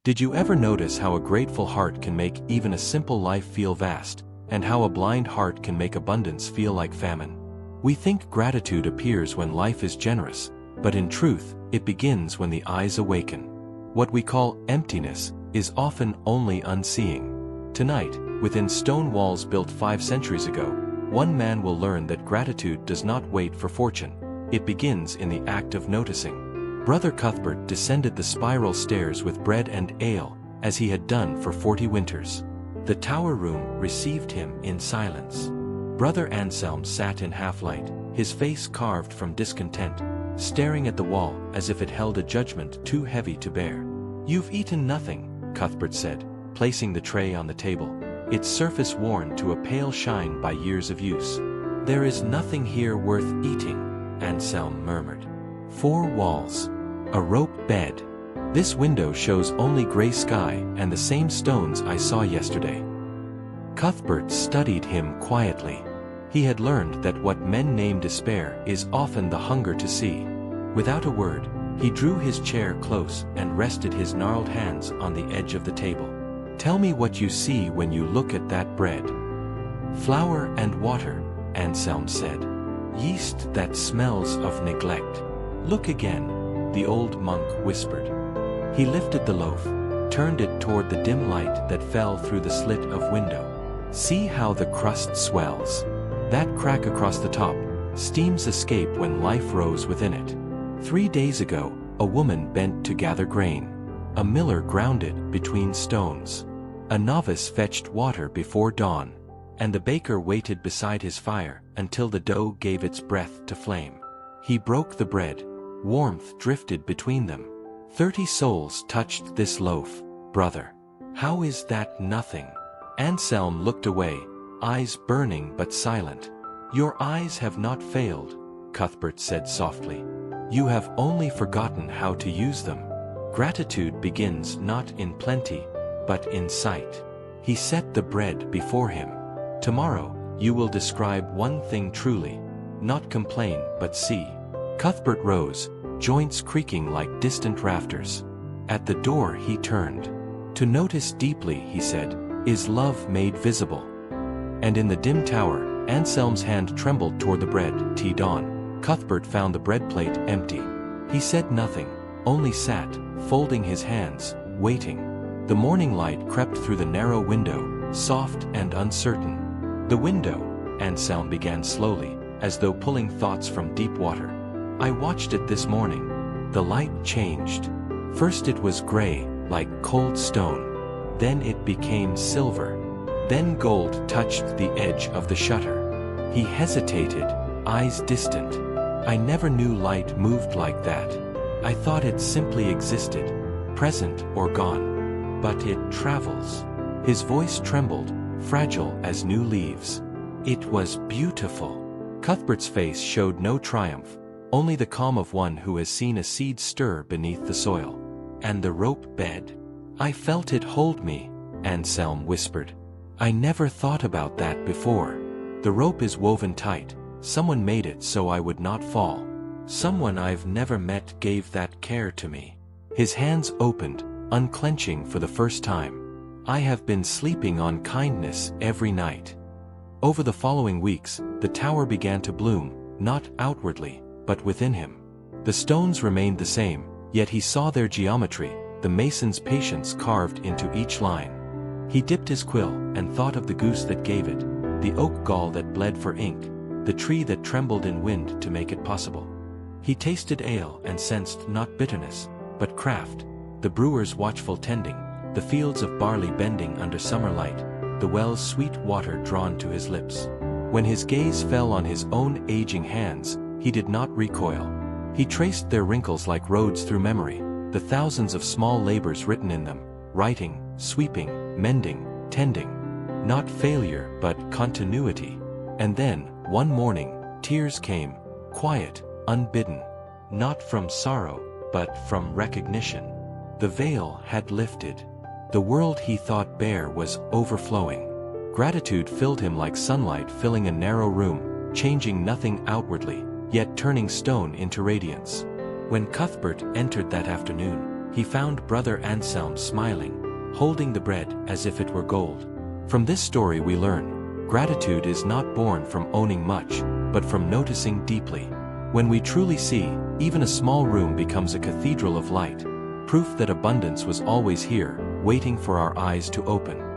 Did you ever notice how a grateful heart can make even a simple life feel vast, and how a blind heart can make abundance feel like famine? We think gratitude appears when life is generous, but in truth, it begins when the eyes awaken. What we call emptiness is often only unseeing. Tonight, within stone walls built 5 centuries ago, one man will learn that gratitude does not wait for fortune. It begins in the act of noticing. Brother Cuthbert descended the spiral stairs with bread and ale, as he had done for 40 winters. The tower room received him in silence. Brother Anselm sat in half-light, his face carved from discontent, staring at the wall as if it held a judgment too heavy to bear. "You've eaten nothing," Cuthbert said, placing the tray on the table, its surface worn to a pale shine by years of use. "There is nothing here worth eating," Anselm murmured. 4 walls. A rope bed. "This window shows only gray sky and the same stones I saw yesterday." Cuthbert studied him quietly. He had learned that what men name despair is often the hunger to see. Without a word, he drew his chair close and rested his gnarled hands on the edge of the table. "Tell me what you see when you look at that bread." "Flour and water," Anselm said. "Yeast that smells of neglect." "Look again," the old monk whispered. He lifted the loaf, turned it toward the dim light that fell through the slit of window. "See how the crust swells. That crack across the top, steams escape when life rose within it. 3 days ago, a woman bent to gather grain. A miller ground it between stones. A novice fetched water before dawn, and the baker waited beside his fire until the dough gave its breath to flame. He broke the bread. Warmth drifted between them. 30 souls touched this loaf, brother. How is that nothing?" Anselm looked away, eyes burning but silent. "Your eyes have not failed," Cuthbert said softly. "You have only forgotten how to use them. Gratitude begins not in plenty, but in sight." He set the bread before him. "Tomorrow, you will describe one thing truly. Not complain, but see." Cuthbert rose, joints creaking like distant rafters. At the door he turned. "To notice deeply," he said, "is love made visible." And in the dim tower, Anselm's hand trembled toward the bread. Tea dawn. Cuthbert found the bread plate empty. He said nothing, only sat, folding his hands, waiting. The morning light crept through the narrow window, soft and uncertain. "The window," Anselm began slowly, as though pulling thoughts from deep water. "I watched it this morning. The light changed. First it was gray, like cold stone. Then it became silver. Then gold touched the edge of the shutter." He hesitated, eyes distant. "I never knew light moved like that. I thought it simply existed, present or gone. But it travels." His voice trembled, fragile as new leaves. "It was beautiful." Cuthbert's face showed no triumph, only the calm of one who has seen a seed stir beneath the soil. "And the rope bed? I felt it hold me," Anselm whispered. "I never thought about that before. The rope is woven tight. Someone made it so I would not fall. Someone I've never met gave that care to me." His hands opened, unclenching for the first time. "I have been sleeping on kindness every night." Over the following weeks, the tower began to bloom, not outwardly, but within him. The stones remained the same, yet he saw their geometry, the mason's patience carved into each line. He dipped his quill and thought of the goose that gave it, the oak gall that bled for ink, the tree that trembled in wind to make it possible. He tasted ale and sensed not bitterness, but craft, the brewer's watchful tending, the fields of barley bending under summer light, the well's sweet water drawn to his lips. When his gaze fell on his own aging hands, he did not recoil. He traced their wrinkles like roads through memory, the thousands of small labors written in them, writing, sweeping, mending, tending. Not failure, but continuity. And then, one morning, tears came, quiet, unbidden. Not from sorrow, but from recognition. The veil had lifted. The world he thought bare was overflowing. Gratitude filled him like sunlight filling a narrow room, changing nothing outwardly, yet turning stone into radiance. When Cuthbert entered that afternoon, he found Brother Anselm smiling, holding the bread as if it were gold. From this story we learn, gratitude is not born from owning much, but from noticing deeply. When we truly see, even a small room becomes a cathedral of light, proof that abundance was always here, waiting for our eyes to open.